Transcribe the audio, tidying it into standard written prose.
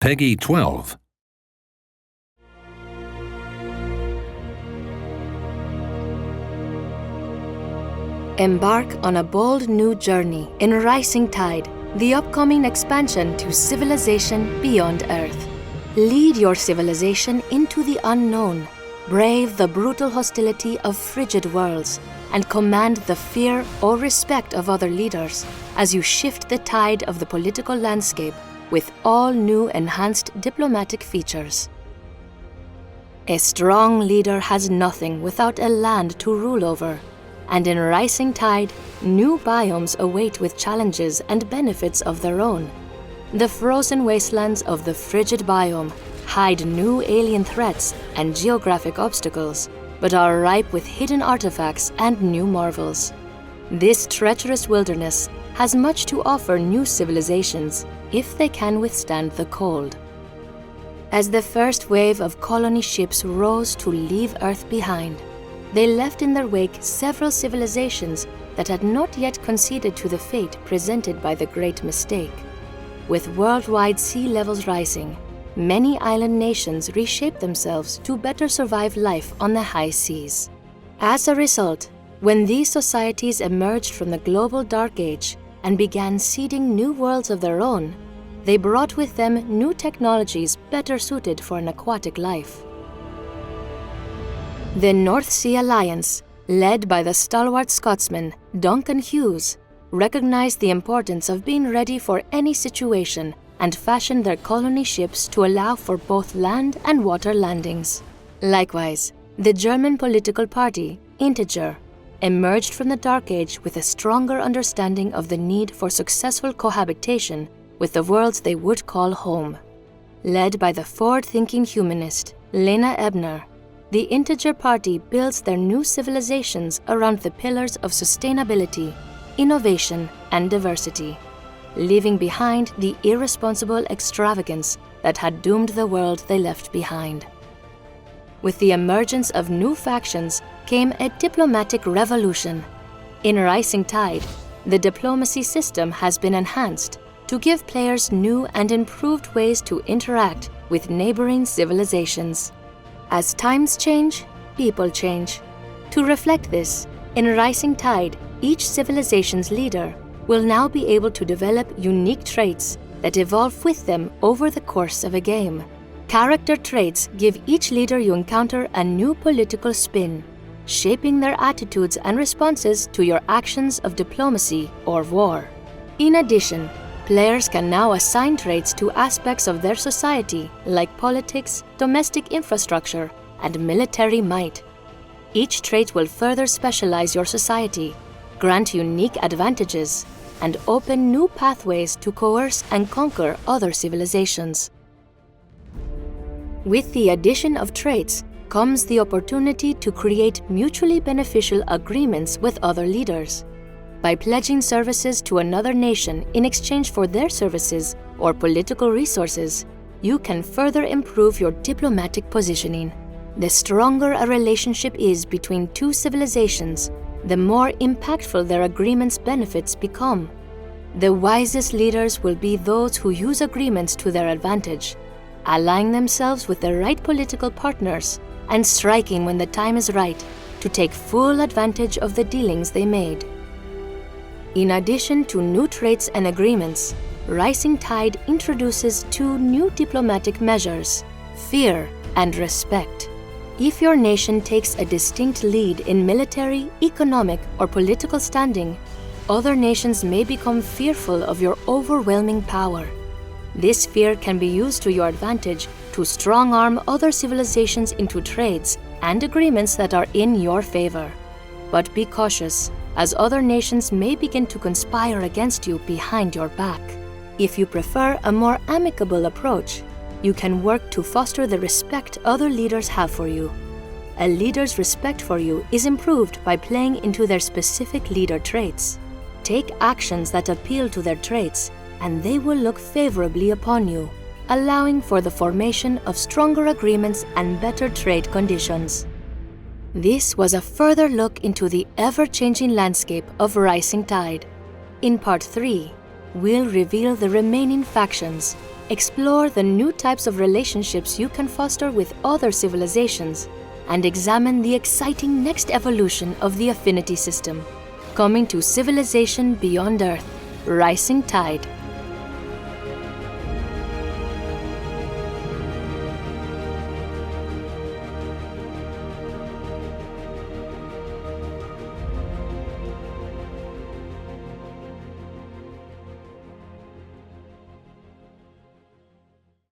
Peggy 12. Embark on a bold new journey in Rising Tide, the upcoming expansion to civilization beyond Earth. Lead your civilization into the unknown, brave the brutal hostility of frigid worlds, and command the fear or respect of other leaders as you shift the tide of the political landscape with all new enhanced diplomatic features. A strong leader has nothing without a land to rule over, and in Rising Tide, new biomes await with challenges and benefits of their own. The frozen wastelands of the frigid biome hide new alien threats and geographic obstacles, but are ripe with hidden artifacts and new marvels. This treacherous wilderness has much to offer new civilizations if they can withstand the cold. As the first wave of colony ships rose to leave Earth behind, they left in their wake several civilizations that had not yet conceded to the fate presented by the Great Mistake. With worldwide sea levels rising, many island nations reshaped themselves to better survive life on the high seas. As a result, when these societies emerged from the global dark age and began seeding new worlds of their own, they brought with them new technologies better suited for an aquatic life. The North Sea Alliance, led by the stalwart Scotsman Duncan Hughes, recognized the importance of being ready for any situation and fashioned their colony ships to allow for both land and water landings. Likewise, the German political party, Integer, emerged from the Dark Age with a stronger understanding of the need for successful cohabitation with the worlds they would call home. Led by the forward-thinking humanist Lena Ebner, the Integer Party builds their new civilizations around the pillars of sustainability, innovation, and diversity, leaving behind the irresponsible extravagance that had doomed the world they left behind. With the emergence of new factions came a diplomatic revolution. In Rising Tide, the diplomacy system has been enhanced to give players new and improved ways to interact with neighboring civilizations. As times change, people change. To reflect this, in Rising Tide, each civilization's leader will now be able to develop unique traits that evolve with them over the course of a game. Character traits give each leader you encounter a new political spin, shaping their attitudes and responses to your actions of diplomacy or war. In addition, players can now assign traits to aspects of their society like politics, domestic infrastructure, and military might. Each trait will further specialize your society, grant unique advantages, and open new pathways to coerce and conquer other civilizations. With the addition of traits comes the opportunity to create mutually beneficial agreements with other leaders. By pledging services to another nation in exchange for their services or political resources, you can further improve your diplomatic positioning. The stronger a relationship is between two civilizations, the more impactful their agreements' benefits become. The wisest leaders will be those who use agreements to their advantage, allying themselves with the right political partners and striking when the time is right to take full advantage of the dealings they made. In addition to new traits and agreements, Rising Tide introduces two new diplomatic measures: fear and respect. If your nation takes a distinct lead in military, economic, or political standing, other nations may become fearful of your overwhelming power. This fear can be used to your advantage to strong-arm other civilizations into trades and agreements that are in your favor. But be cautious, as other nations may begin to conspire against you behind your back. If you prefer a more amicable approach, you can work to foster the respect other leaders have for you. A leader's respect for you is improved by playing into their specific leader traits. Take actions that appeal to their traits, and they will look favorably upon you, allowing for the formation of stronger agreements and better trade conditions. This was a further look into the ever-changing landscape of Rising Tide. In Part 3, we'll reveal the remaining factions, Explore the new types of relationships you can foster with other civilizations, and examine the exciting next evolution of the affinity system. Coming to Civilization Beyond Earth, Rising Tide.